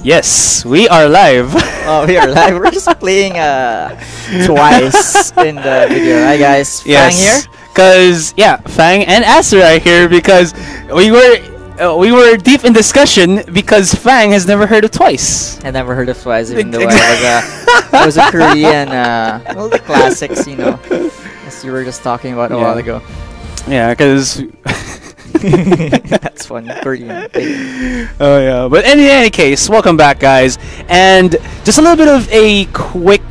Yes, we are live. Oh, we are live. We're just playing twice in the video. Hi guys, Fang here. Cause yeah, Fang and Aster are here because we were deep in discussion because Fang has never heard of Twice. I never heard of Twice, even though I was a Korean, well, the classics, you know, as you were just talking about a while ago. Yeah, cause. That's fun, Korean thing. Oh yeah, but in any case, welcome back, guys, and just a little bit of a quick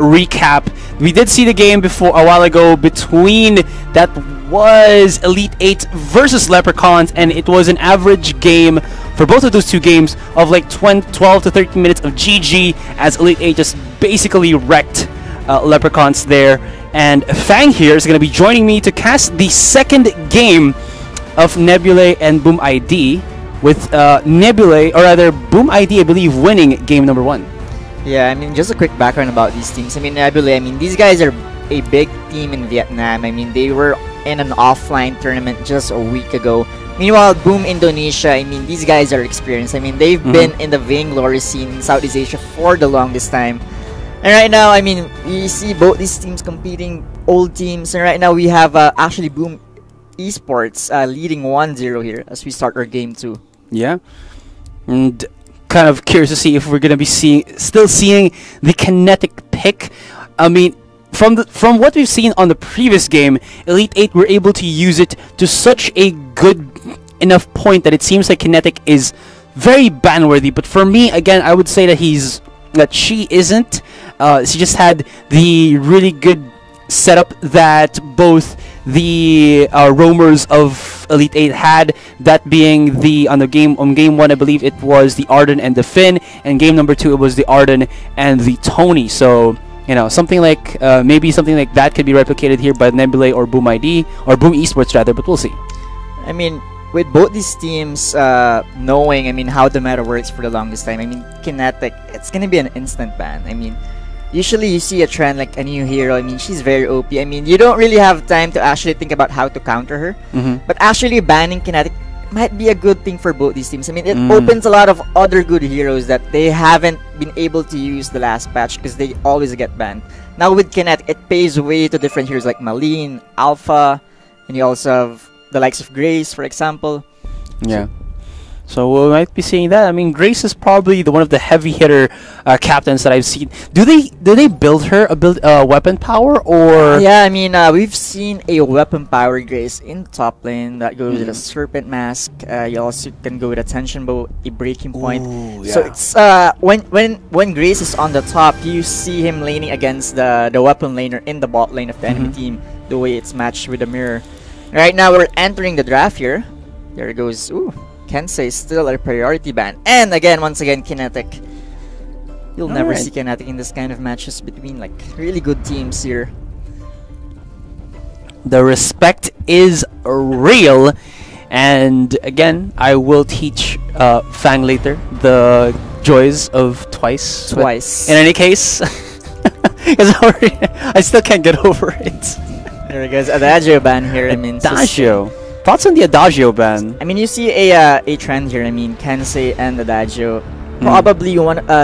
recap. We did see the game before a while ago between that was Elite 8 versus Leprechauns, and it was an average game for both of those two games of like 12 to 13 minutes of GG, as Elite 8 just basically wrecked Leprechauns there. And Fang here is going to be joining me to cast the second game of Nebulae and Boom ID, with Nebulae, or rather Boom ID, I believe, winning game number 1. Yeah, I mean, just a quick background about these teams. I mean, Nebulae, I mean, these guys are a big team in Vietnam. I mean, they were in an offline tournament just a week ago. Meanwhile, Boom Indonesia, I mean, these guys are experienced. I mean, they've been in the Vainglory scene in Southeast Asia for the longest time. And right now, I mean, we see both these teams competing, old teams. And right now, we have actually Boom Esports leading 1-0 here as we start our game 2. Yeah. And kind of curious to see if we're going to be still seeing the kinetic pick. I mean, from what we've seen on the previous game, Elite 8 were able to use it to such a good enough point that it seems like kinetic is very ban-worthy. But for me, again, I would say that she isn't. She just had the really good setup that both the roamers of Elite 8 had, that being on game 1, I believe it was the Arden and the Finn, and game number 2 it was the Arden and the Tony. So, you know, something like maybe something like that could be replicated here by Nebulae or Boom ID, or Boom Esports rather, but we'll see. I mean, with both these teams knowing, I mean, how the meta works for the longest time, I mean, kinetic, it's gonna be an instant ban. I mean, usually you see a trend like a new hero, I mean, she's very OP. I mean, you don't really have time to actually think about how to counter her. But actually banning kinetic might be a good thing for both these teams. I mean, it opens a lot of other good heroes that they haven't been able to use the last patch because they always get banned. Now with kinetic, it paves way to different heroes like Malene, Alpha, and you also have the likes of Grace, for example. Yeah. So we might be seeing that. I mean, Grace is probably one of the heavy hitter captains that I've seen. Do they build her a weapon power, or? Yeah, I mean, we've seen a weapon power Grace in top lane that goes with a serpent mask. You also can go with a tension bow, a breaking point. Ooh, yeah. So it's when Grace is on the top, you see him laning against the weapon laner in the bot lane of the enemy team. The way it's matched with the mirror. Right now we're entering the draft here. There it goes. Ooh. Kensei is still a priority ban. And again, once again, kinetic. You'll never see kinetic in this kind of matches between like really good teams here. The respect is real. And again, I will teach Fang later the joys of Twice. Twice. In any case, I still can't get over it. There it goes. Adagio ban here. I mean, Adagio. Thoughts on the Adagio ban? I mean, you see a trend here. I mean, Kensei and Adagio, probably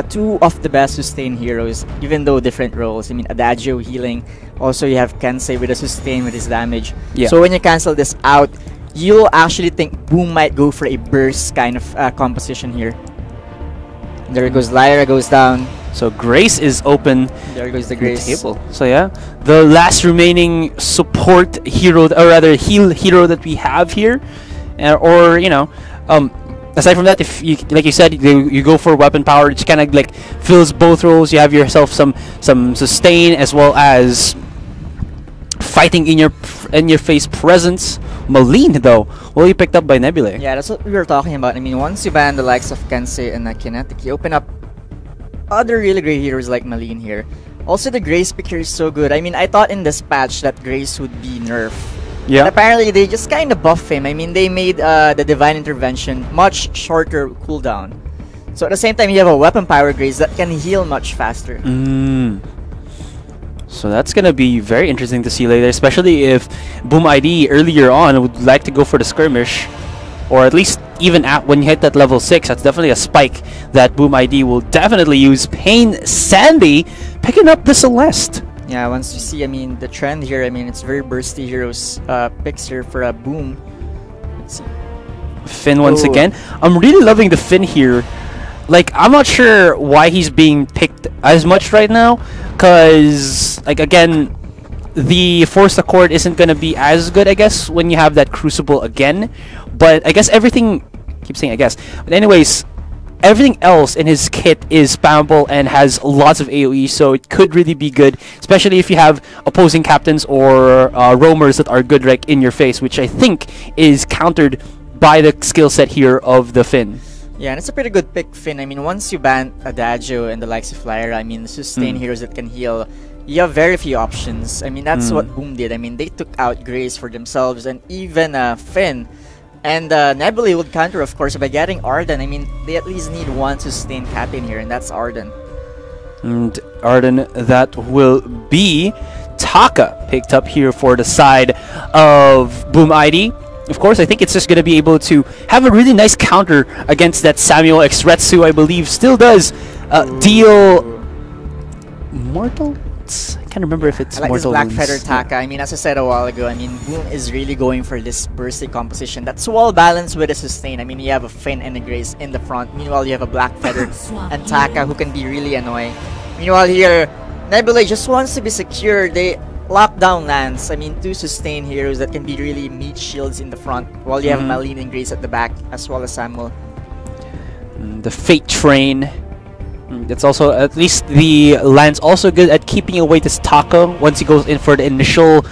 two of the best sustain heroes, even though different roles. I mean, Adagio healing. Also, you have Kensei with a sustain with his damage. Yeah. So when you cancel this out, you'll actually think Boom might go for a burst kind of composition here. There goes Lyra, goes down. So Grace is open. There goes the Grace. Table. So yeah, the last remaining support hero, or rather heal hero that we have here, or you know, aside from that, if you, like you said, you go for weapon power, it kind of like fills both roles. You have yourself some sustain as well as fighting in your face presence. Malene though, well, you picked up by Nebulae. Yeah, that's what we were talking about. I mean, once you ban the likes of Kensei and Kinetic, you open up other really great heroes like Malene here. Also, the Grace pick here is so good. I mean, I thought in this patch that Grace would be nerfed. Yeah. But apparently, they just kind of buff him. I mean, they made the Divine Intervention much shorter cooldown. So at the same time, you have a weapon power Grace that can heal much faster. So that's gonna be very interesting to see later, especially if Boom ID earlier on would like to go for the skirmish. or at least even at when you hit that level 6, that's definitely a spike that Boom ID will definitely use. Pain Sandy picking up the Celeste. Yeah, once you see, I mean, the trend here, I mean, it's very bursty heroes picks here for a Boom. Let's see. Finn once again. I'm really loving the Finn here. Like, I'm not sure why he's being picked as much right now, because, like, again, the Force Accord isn't going to be as good, I guess, when you have that Crucible again. But I guess everything... I keep saying I guess. But anyways, everything else in his kit is spammable and has lots of AoE, so it could really be good, especially if you have opposing captains or roamers that are good like in your face, which I think is countered by the skill set here of the Finn. Yeah, and it's a pretty good pick, Finn. I mean, once you ban Adagio and the likes of Lyra, I mean, the sustain heroes that can heal, you have very few options. I mean, that's what Boom did. I mean, they took out Grace for themselves, and even Finn. And Nebulae would counter, of course, by getting Arden. I mean, they at least need one sustain captain here, and that's Arden. And Arden, that will be Taka picked up here for the side of Boom ID. Of course, I think it's just going to be able to have a really nice counter against that Samuel X Retsu, I believe, still does deal mortal? I can't remember if it's I like mortal this Black wounds. Feather Taka. I mean, as I said a while ago, I mean, Boom is really going for this bursty composition that's well balanced with a sustain. I mean, you have a Finn and a Grace in the front. Meanwhile, you have a Black Feather and Taka who can be really annoying. Meanwhile, here, Nebulae just wants to be secure. They lock down lands. I mean, two sustain heroes that can be really meat shields in the front, while you have Malene and Grace at the back, as well as Samuel. The Fate Train. That's also, at least the land's also good at keeping away this Taka once he goes in for the initial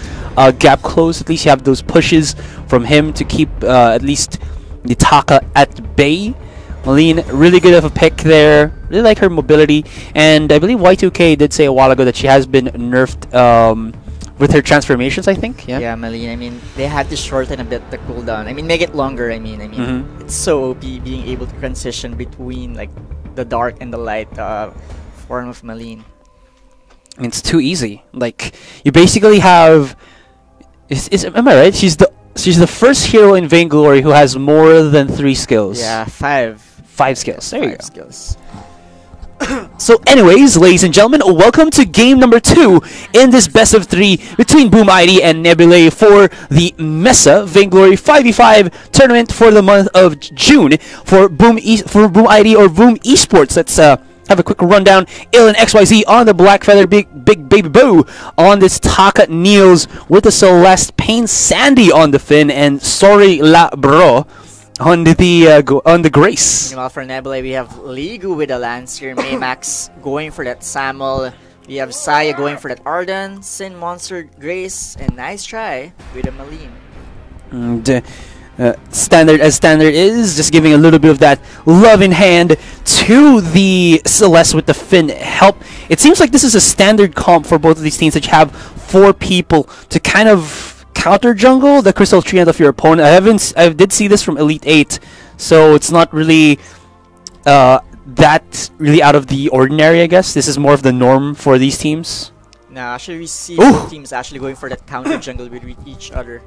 gap close. At least you have those pushes from him to keep at least the Taka at bay. Malene, really good of a pick there. Really like her mobility. And I believe Y2K did say a while ago that she has been nerfed with her transformations, I think. Yeah, Malene. I mean, they had to shorten a bit the cooldown. I mean, make it longer. I mean, it's so OP being able to transition between like the dark and the light form of Malene. I mean, it's too easy. Like, you basically have... am I right? She's the first hero in Vainglory who has more than 3 skills. Yeah, 5. 5 skills. There you go. 5 skills. So anyways, ladies and gentlemen, welcome to game number 2 in this best of 3 between Boom ID and Nebulae for the MeSA Vainglory 5v5 tournament for the month of June for Boom ID or Boom Esports. Let's have a quick rundown. Alien XYZ on the Black Feather, big baby boo on this Taka Niels with the Celeste, Pain Sandy on the Finn, and Sorry La Bro on the Grace. Meanwhile, for Nebulae, we have Ligu with a Lancer, Maymax going for that Samuel. We have Saya going for that Arden, Sin Monster, Grace, and nice try with a Malene. And standard as standard is, just giving a little bit of that love in hand to the Celeste with the Finn help. It seems like this is a standard comp for both of these teams that you have 4 people to kind of counter jungle the Crystal Treant of your opponent. I did see this from Elite 8, so it's not really that really out of the ordinary, I guess. This is more of the norm for these teams. No, actually we see both teams actually going for that counter jungle with each other.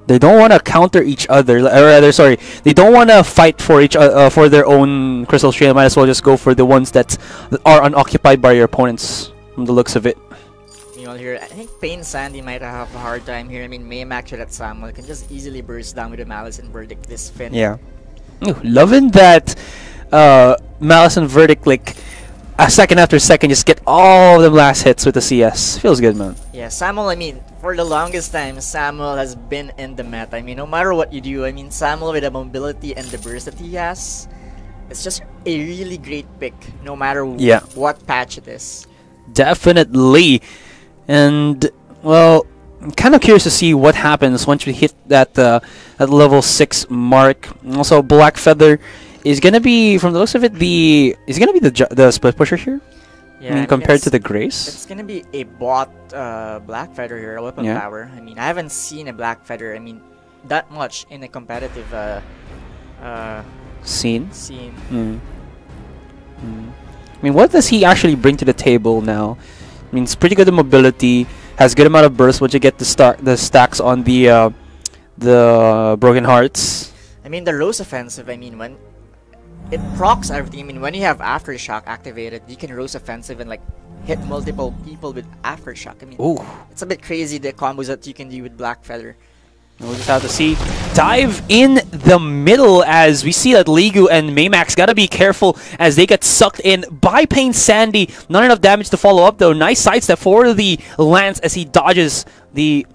They don't want to counter each other, or rather, sorry, they don't want to fight for for their own Crystal Treant. Might as well just go for the ones that are unoccupied by your opponents, from the looks of it. Here, I think Pain Sandy might have a hard time here. I mean, Maymax with that Samuel can just easily burst down with a Malice and Verdict this Finn. Yeah. Ooh, loving that Malice and Verdict, like, second after second, just get all the last hits with the CS. Feels good, man. Yeah, Samuel, I mean, for the longest time, Samuel has been in the meta. I mean, no matter what you do, I mean, Samuel with the mobility and the burst that he has, it's just a really great pick, no matter what patch it is. Definitely. And, well, I'm kind of curious to see what happens once we hit that level 6 mark. Also, Black Feather is gonna be, from the looks of it, is gonna be the split pusher here. Yeah, I mean, compared to the Grace. It's gonna be a bot Black Feather here, a weapon power. I mean, I haven't seen a Black Feather. I mean, that much in a competitive scene. I mean, what does he actually bring to the table now? I mean, it's pretty good at mobility, has good amount of burst once you get the stacks on the the Broken Hearts. I mean, the Rose offensive, I mean, when it procs everything. I mean, when you have Aftershock activated, you can Rose offensive and like hit multiple people with Aftershock. I mean, Ooh. it's a bit crazy the combos that you can do with Black Feather. We'll just have to see. Dive in the middle as we see that Ligu and Maymax gotta be careful as they get sucked in by Pain Sandy. Not enough damage to follow up though. Nice sidestep for the Lance as he dodges the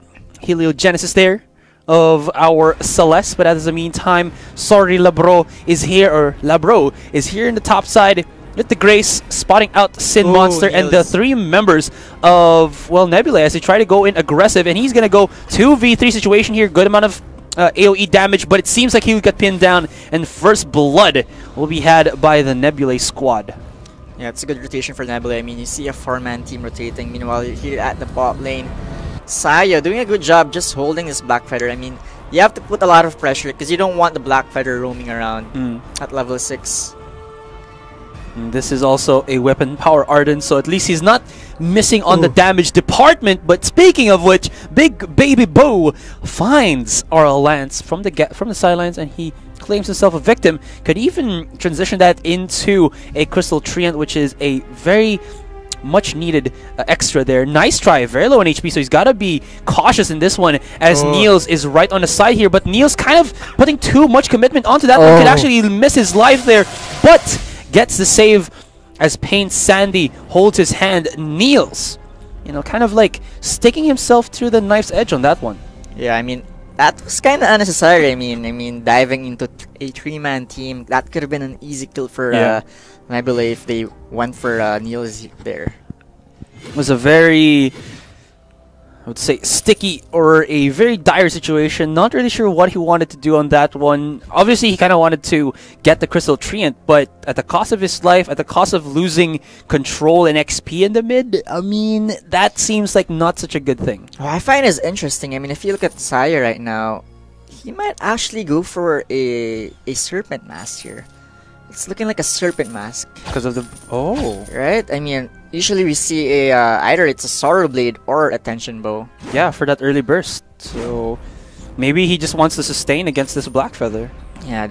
Heliogenesis there of our Celeste, but as the meantime, sorry Labro is here, or Labro is here in the top side with the Grace, spotting out Sin Monster and the 3 members of, well, Nebulae as they try to go in aggressive, and he's gonna go 2v3 situation here. Good amount of AoE damage, but it seems like he would get pinned down, and first blood will be had by the Nebulae squad. Yeah, it's a good rotation for Nebulae. I mean, you see a 4-man team rotating. Meanwhile, here at the bot lane, Saya doing a good job just holding this Black Feather. I mean, you have to put a lot of pressure because you don't want the Black Feather roaming around at level 6. And this is also a weapon power Arden, so at least he's not missing on the damage department. But speaking of which, Big Baby Bo finds our Lance from the sidelines, and he claims himself a victim. Could even transition that into a Crystal Treant, which is a very much needed extra there. Nice try, very low on HP, so he's got to be cautious in this one as Niels is right on the side here, but Niels kind of putting too much commitment onto that one, could actually miss his life there, but gets the save as Pain Sandy holds his hand. Niels, you know, kind of like sticking himself through the knife's edge on that one. Yeah, I mean, that was kind of unnecessary. I mean, diving into a 3-man team, that could have been an easy kill for Nebulae if they went for Niels there. It was a very, I would say, sticky or a very dire situation. Not really sure what he wanted to do on that one. Obviously, he kind of wanted to get the Crystal Treant, but at the cost of his life, at the cost of losing control and XP in the mid, I mean, that seems like not such a good thing. What I find is interesting. I mean, if you look at Saya right now, he might actually go for a Serpent Mask here. It's looking like a Serpent Mask. Because of the... Right? I mean, usually we see a either it's a Sorrow Blade or a Tension Bow. Yeah, for that early burst. So maybe he just wants to sustain against this Black Feather. Yeah,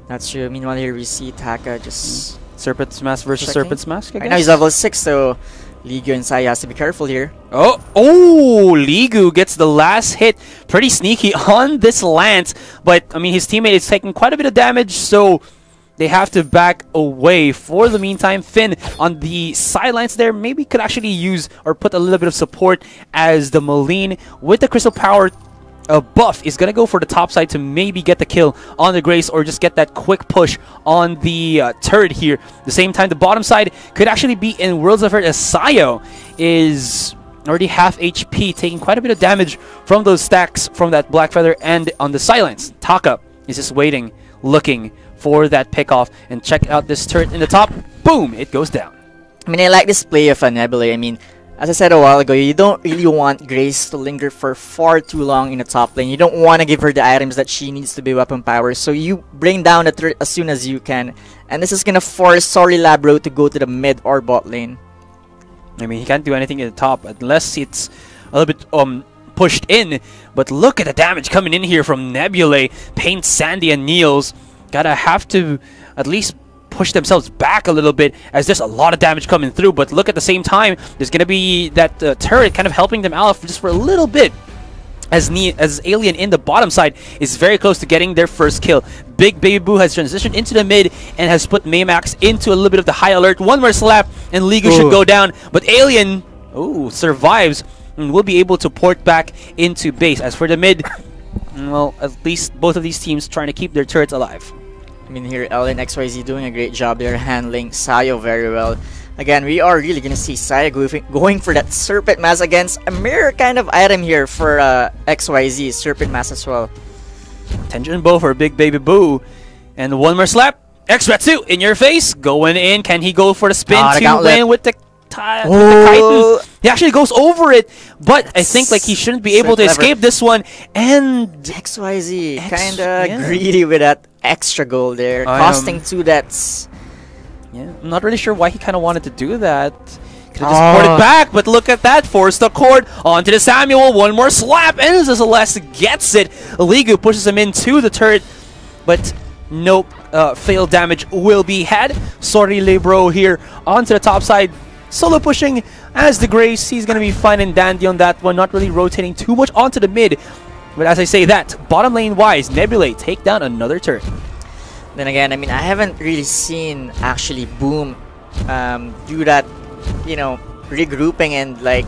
that's true. Meanwhile, here we see Taka just... Serpent's Mask versus checking. Serpent's Mask, I guess? Right now he's level 6, so Ligu and Saya has to be careful here. Oh, Ligu gets the last hit. Pretty sneaky on this Lance. But, I mean, his teammate is taking quite a bit of damage, so they have to back away. For the meantime, Finn on the sidelines there maybe could actually use or put a little bit of support as the Moline with the Crystal Power buff is going to go for the top side to maybe get the kill on the Grace or just get that quick push on the turret here. At the same time, the bottom side could actually be in Worlds of Hurt as Sayo is already half HP, taking quite a bit of damage from those stacks from that Black Feather. And on the sidelines, Taka is just waiting, looking for that pickoff, and check out this turret in the top. Boom! It goes down. I mean, I like this play of Nebulae. I mean, as I said a while ago, you don't really want Grace to linger for far too long in the top lane. You don't want to give her the items that she needs to be weapon power, so you bring down the turret as soon as you can. And this is going to force Sorry Labro to go to the mid or bot lane. I mean, he can't do anything in the top unless it's a little bit pushed in. But look at the damage coming in here from Nebulae, Pain Sandy, and Niels. Gotta have to at least push themselves back a little bit as there's a lot of damage coming through. But look, at the same time, there's gonna be that turret kind of helping them out just for a little bit as Alien in the bottom side is very close to getting their first kill. Big Baby Boo has transitioned into the mid and has put Maymax into a little bit of the high alert. One more slap and Ligu should go down, but Alien survives and will be able to port back into base. As for the mid, well, at least both of these teams trying to keep their turrets alive. I mean, here LN XYZ doing a great job there, handling Sayo very well. Again, we are really gonna see Saya going for that Serpent Mask against a mirror kind of item here for XYZ, Serpent Mask as well. Tension Bow for Big Baby Boo. And one more slap. X-Retsu in your face. Going in. Can he go for the spin to win with the Titan? He actually goes over it, but I think like he shouldn't be able to escape this one. And XYZ kinda greedy with that extra goal there, costing 2 deaths. Yeah, I'm not really sure why he kind of wanted to do that. Could have just ported back, but look at that. Forced the cord onto the Samuel. One more slap, and the Celeste gets it. Ligu pushes him into the turret, but no fail damage will be had. Sorry, Lebro here onto the top side. Solo pushing as the Grace. He's going to be fine and dandy on that one. Not really rotating too much onto the mid. But as I say that, bottom lane wise, Nebulae take down another turret. Then again, I mean, I haven't really seen actually Boom do that, you know, regrouping and like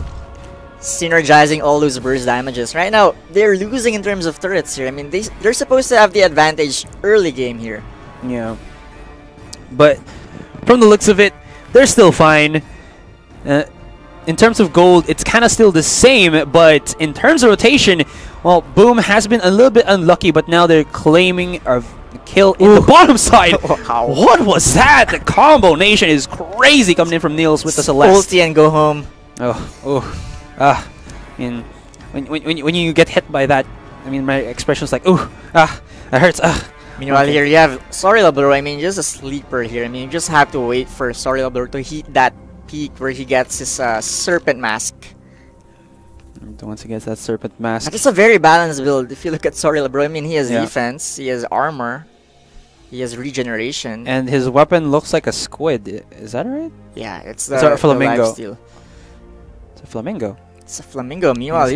synergizing all those burst damages. Right now, they're losing in terms of turrets here. I mean, they're supposed to have the advantage early game here. Yeah. But from the looks of it, they're still fine. In terms of gold, it's kind of still the same, but in terms of rotation, well, Boom has been a little bit unlucky, but now they're claiming a kill in the bottom side. Wow. What was that? The combo nation is crazy coming in from Niels with the Celeste. Ulti and go home. I mean, when you get hit by that, I mean, my expression's like, that hurts. Meanwhile, okay. here you have Sorry Labro. I mean, just a sleeper here. I mean, you just have to wait for Sorry Labro to hit that peak where he gets his serpent mask. Once he gets that serpent mask. But it's a very balanced build. If you look at Sorry Labro, I mean, he has defense, he has armor, he has regeneration, and his weapon looks like a squid. Is that right? Yeah, it's a flamingo. The it's a flamingo. It's a flamingo. Meanwhile,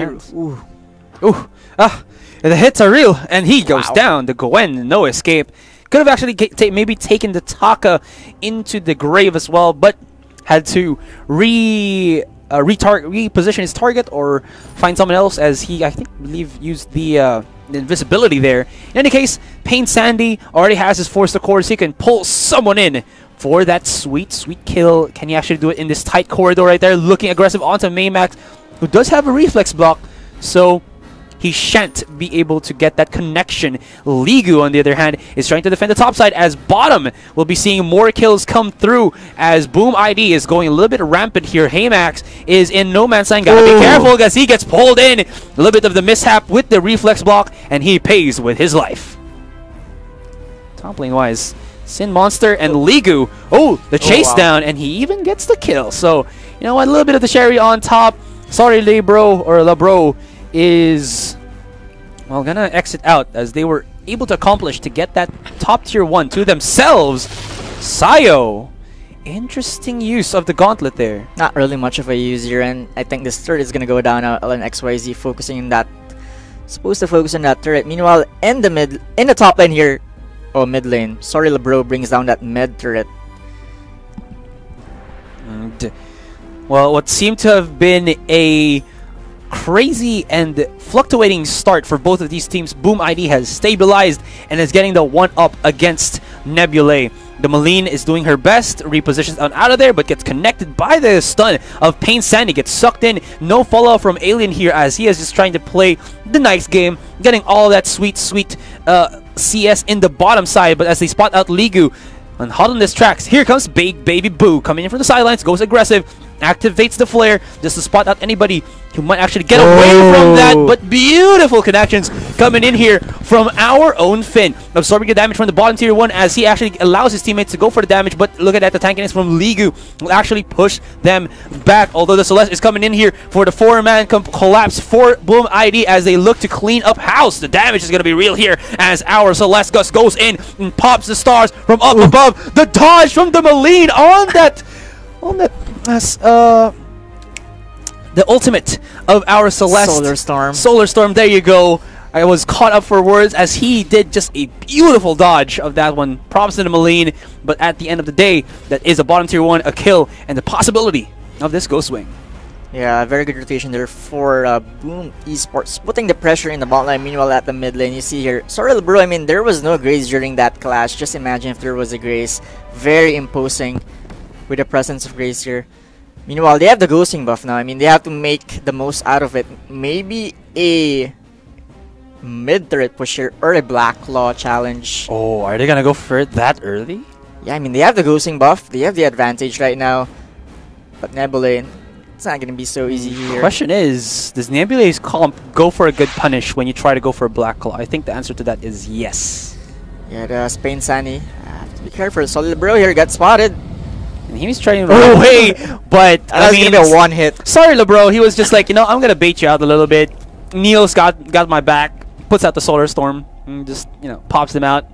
the hits are real, and he goes down. The Gwen, no escape. Could have actually maybe taken the Taka into the grave as well, but had to reposition his target or find someone else, as he, I believe, used the invisibility there. In any case, Pain Sandy already has his Force the Core, so he can pull someone in for that sweet, sweet kill. Can he actually do it in this tight corridor right there? Looking aggressive onto Maymax, who does have a reflex block, so he shan't be able to get that connection. Ligu, on the other hand, is trying to defend the top side, as bottom will be seeing more kills come through as Boom ID is going a little bit rampant here. Haymax is in no man's land. Gotta be careful as he gets pulled in. A little bit of the mishap with the reflex block, and he pays with his life. Top lane wise, Sin Monster and Ligu. The chase down, and he even gets the kill. So, you know what, a little bit of the cherry on top. Sorry, Labro is, well, gonna exit out, as they were able to accomplish to get that top tier 1 to themselves. Sayo, interesting use of the gauntlet there. Not really much of a use here, and I think this turret is gonna go down on XYZ, focusing on that. Supposed to focus on that turret. Meanwhile, in the top lane here, mid lane, Sorry Labro brings down that mid turret. And, well, what seemed to have been a crazy and fluctuating start for both of these teams, Boom ID has stabilized and is getting the one-up against Nebulae. The Maline is doing her best, repositions out of there, but gets connected by the stun of Pain Sandy. Gets sucked in. No follow-up from Alien here, as he is just trying to play the nice game, getting all that sweet, sweet CS in the bottom side. But as they spot out Ligu on hot on this tracks, here comes Big Baby Boo coming in from the sidelines, goes aggressive, activates the flare just to spot out anybody who might actually get away from that. But beautiful connections coming in here from our own Finn, absorbing the damage from the bottom tier 1 as he actually allows his teammates to go for the damage. But look at that, the tankiness from Ligu will actually push them back, although the Celeste is coming in here for the 4-man collapse for Boom ID as they look to clean up house. The damage is going to be real here as our Celeste Gus goes in and pops the stars from up above. The dodge from the Maline on that the ultimate of our Celeste. Solar Storm, there you go. I was caught up for words as he did just a beautiful dodge of that one. Props to the Maline, but at the end of the day, that is a bottom tier 1, a kill, and the possibility of this Ghost Wing. Yeah, very good rotation there for Boom Esports, putting the pressure in the bot lane. Meanwhile, at the mid lane, you see here, sorry bro, I mean, there was no Grace during that clash. Just imagine if there was a Grace. Very imposing with the presence of Grace here. Meanwhile, they have the ghosting buff now. I mean, they have to make the most out of it. Maybe a mid-turret push here or a Black Claw challenge. Oh, are they gonna go for it that early? Yeah, I mean, they have the ghosting buff. They have the advantage right now. But Nebulae, it's not gonna be so easy here. Question is, does Nebulae's comp go for a good punish when you try to go for a Black Claw? I think the answer to that is yes. Yeah, the Spain Sunny. Have to be careful. Solid bro here got spotted. And he was trying to run away, but I mean, a one hit. Sorry, LeBro. He was just like, you know, I'm gonna bait you out a little bit. Neil's got my back. Puts out the Solar Storm and just, you know, pops them out.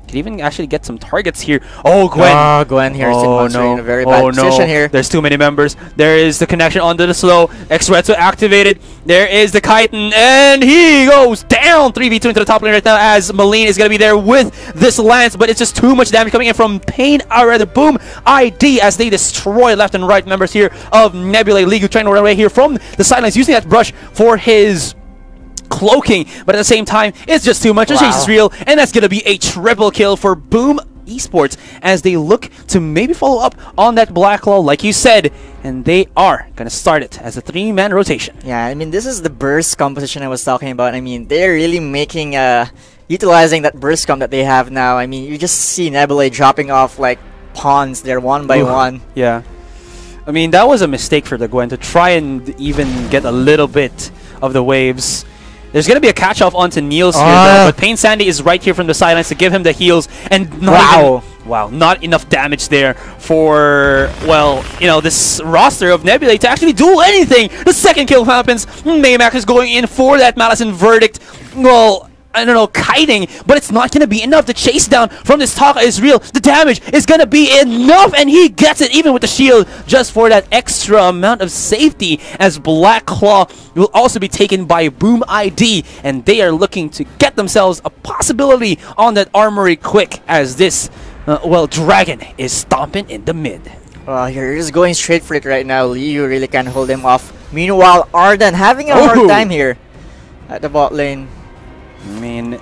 Could even actually get some targets here. Oh, Gwen. Oh, Gwen here. Oh, no. In a very bad position here. There's too many members. There is the connection onto the slow. X-Retso activated. There is the Chitin, and he goes down 3v2 into the top lane right now as Malene is going to be there with this Lance, but it's just too much damage coming in from Pain, or rather Boom ID, as they destroy left and right members here of Nebulae. League trying to run away here from the sidelines, using that brush for his cloaking, but at the same time, it's just too much. The chase is real, and that's going to be a triple kill for Boom Esports as they look to maybe follow up on that Black Claw, like you said, and they are going to start it as a 3-man rotation. Yeah, I mean, this is the burst composition I was talking about. I mean, they're really making, utilizing that burst comp that they have now. I mean, you just see Nebulae dropping off like pawns there one by one. Yeah. I mean, that was a mistake for the Gwen to try and even get a little bit of the waves. There's going to be a catch-off onto Niels here, though, but Pain Sandy is right here from the sidelines to give him the heals, and not enough damage there for, well, you know, this roster of Nebulae to actually do anything. The second kill happens. Maymac is going in for that Malison verdict. Well, I don't know, kiting, but it's not going to be enough. The chase down from this Taka is real. The damage is going to be enough, and he gets it even with the shield just for that extra amount of safety, as Black Claw will also be taken by Boom ID, and they are looking to get themselves a possibility on that armory quick as this, well, Dragon is stomping in the mid. Well, you're just going straight for it right now. Liu really can't hold him off. Meanwhile, Arden having a hard time here at the bot lane. I mean,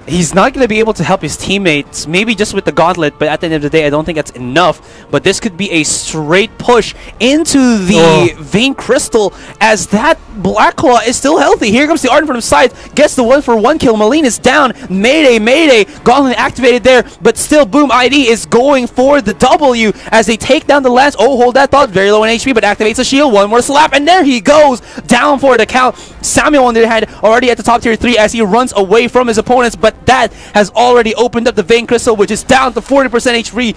he's not going to be able to help his teammates, maybe just with the gauntlet, but at the end of the day, I don't think that's enough. But this could be a straight push into the Vein Crystal, as that Black Claw is still healthy. Here comes the Arden from the side, gets the 1-for-1 kill. Malene is down. Mayday, gauntlet activated there, but still Boom ID is going for the W as they take down the Lance. Oh, hold that thought, very low in HP, but activates the shield. One more slap, and there he goes, down for the count. Samuel on the other hand, already at the top tier 3 as he runs away from his opponents, but that has already opened up the Vein Crystal, which is down to 40%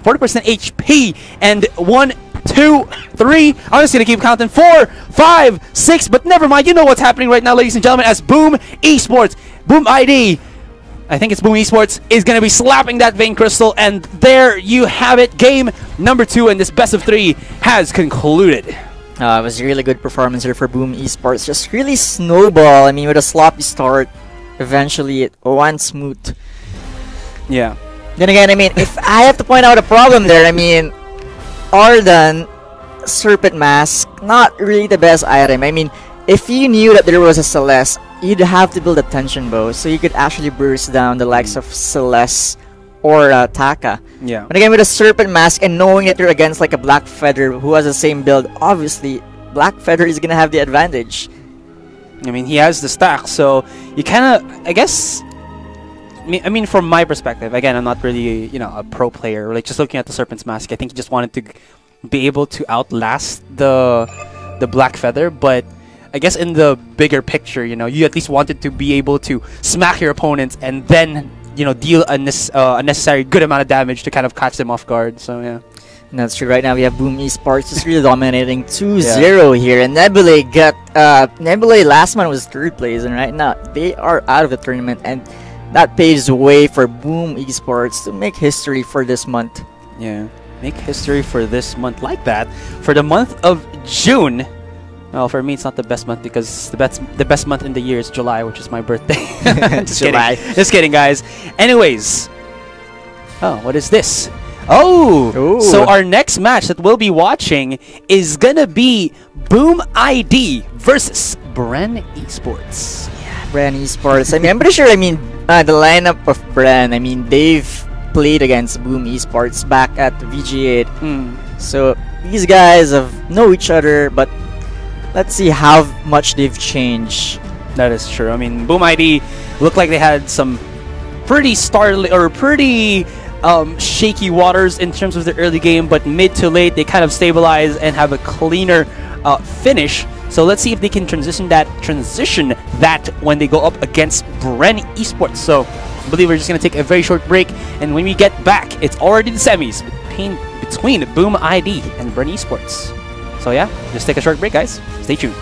HP, and 1, 2, 3. I'm just gonna keep counting. 4, 5, 6, but never mind. You know what's happening right now, ladies and gentlemen, as Boom Esports, Boom ID, I think it's Boom Esports, is gonna be slapping that Vein Crystal, and there you have it. Game number 2, and this best of 3 has concluded. It was a really good performance here for Boom Esports. Just really snowball. I mean, with a sloppy start, eventually it went smooth. Yeah. Then again, I mean, if I have to point out a problem there, I mean, Arden, Serpent Mask, not really the best item. I mean, if you knew that there was a Celeste, you'd have to build a tension bow, so you could actually burst down the likes of Celeste or Taka. Yeah. But again, with a Serpent Mask and knowing that you're against like a Black Feather who has the same build, obviously Black Feather is gonna have the advantage. I mean, he has the stack, so you kind of, I guess, I mean, from my perspective, again, I'm not really, you know, a pro player. Like, just looking at the Serpent's Mask, I think he just wanted to be able to outlast the Black Feather, but I guess in the bigger picture, you know, you at least wanted to be able to smack your opponents and then, you know, deal a necessary good amount of damage to kind of catch them off guard. So yeah, and that's true. Right now we have Boom Esports just really dominating 2-0 here, and Nebulae got Nebulae last month was 3rd place, and right now they are out of the tournament, and that paves the way for Boom Esports to make history for this month. Yeah, make history for this month like that. For the month of June. Well, for me, it's not the best month because the best month in the year is July, which is my birthday. Just July. kidding. Just kidding, guys. Anyways. Oh, what is this? Oh! Ooh. So our next match that we'll be watching is gonna be Boom ID versus Bren Esports. Yeah, Bren Esports. I mean, I'm pretty sure, I mean, the lineup of Bren, I mean, they've played against Boom Esports back at VG8. So, these guys know each other, but let's see how much they've changed. That is true. I mean, Boom ID looked like they had some pretty shaky waters in terms of their early game, but mid to late they kind of stabilize and have a cleaner finish. So let's see if they can transition that when they go up against Bren Esports. So I believe we're just gonna take a very short break, and when we get back, it's already the semis between Boom ID and Burn Esports. So yeah, just take a short break, guys. Stay tuned.